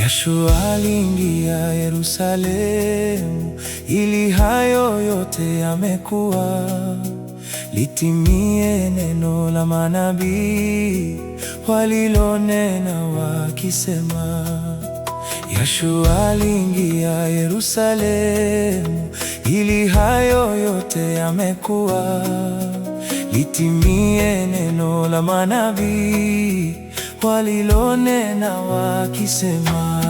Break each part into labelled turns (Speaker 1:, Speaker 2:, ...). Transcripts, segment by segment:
Speaker 1: Yoshua aliingia Yerusalemu ili hayo yote yamekuwa, litimie neno la manabii walilonena wakisema. Yoshua aliingia Yerusalemu ili hayo yote yamekuwa, litimie neno la manabii walilonena wakisema.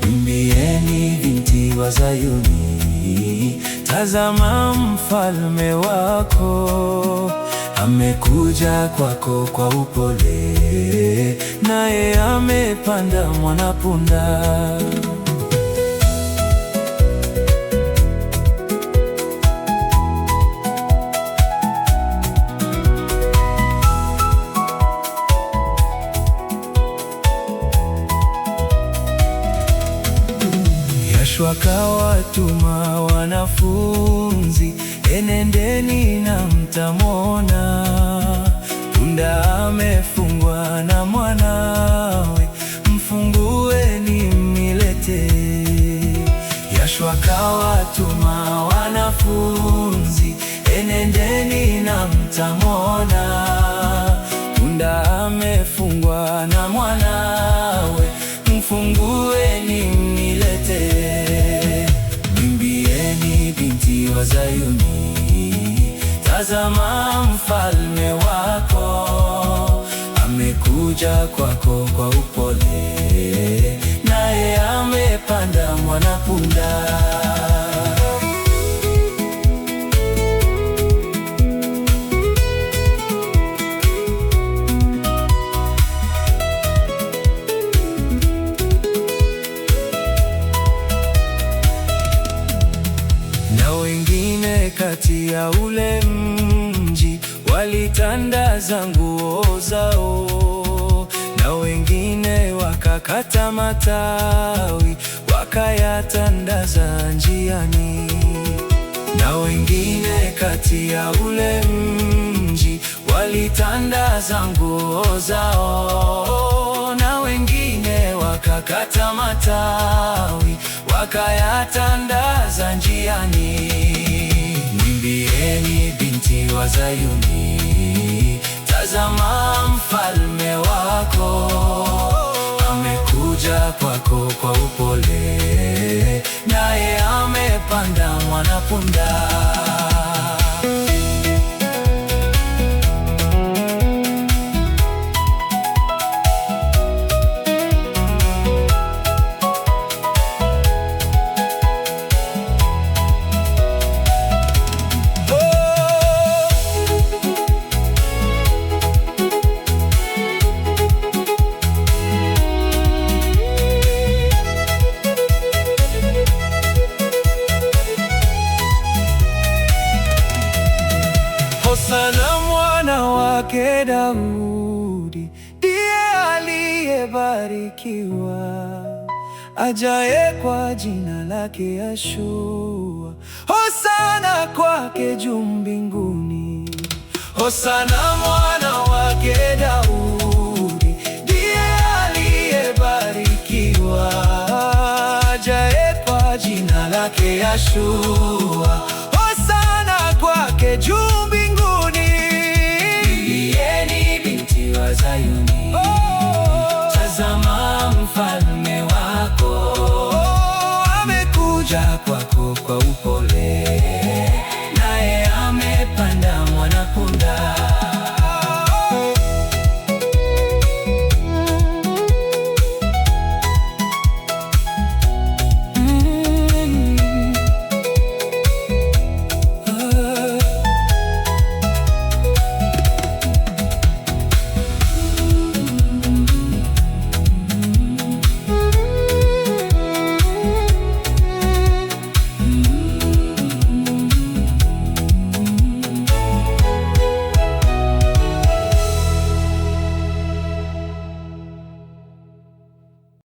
Speaker 1: Mwimbieni binti wa Sayuni, tazama mfalme wako amekuja kwako kwa upole, naye amepanda mwana-punda. Yoshua akawatuma wanafunzi, enendeni na mtamwona punda amefungwa na mwanawe, mfungueni mnilete. Yoshua akawatuma wanafunzi, enendeni na mtamwona punda amefungwa na mwanawe, mfungueni mnilete. Mwimbieni binti wa Sayuni, tazama mfalme wako amekuja kwako kwa upole, naye amepanda mwana-punda. Na wengine kati ya ule mji walitandaza nguo zao, na wengine wakakata matawi wakayatandaza njiani. Na wengine kati ya ule mji walitandaza nguo zao, na wengine wakakata matawi wakayatandaza njiani. Mwimbieni binti wa Sayuni, tazama mfalme wako amekuja kwako kwa upole, naye amepanda mwana-punda. Hosana mwana wake Daudi, ndiye aliyebarikiwa, ajaye kwa jina lake Yoshua. Hosana kwake juu mbinguni. Hosana mwana wake Daudi, ndiye aliyebarikiwa, ajaye kwa jina lake Yoshua. Hosana kwake juu mbinguni. Mwimbieni binti wa Sayuni,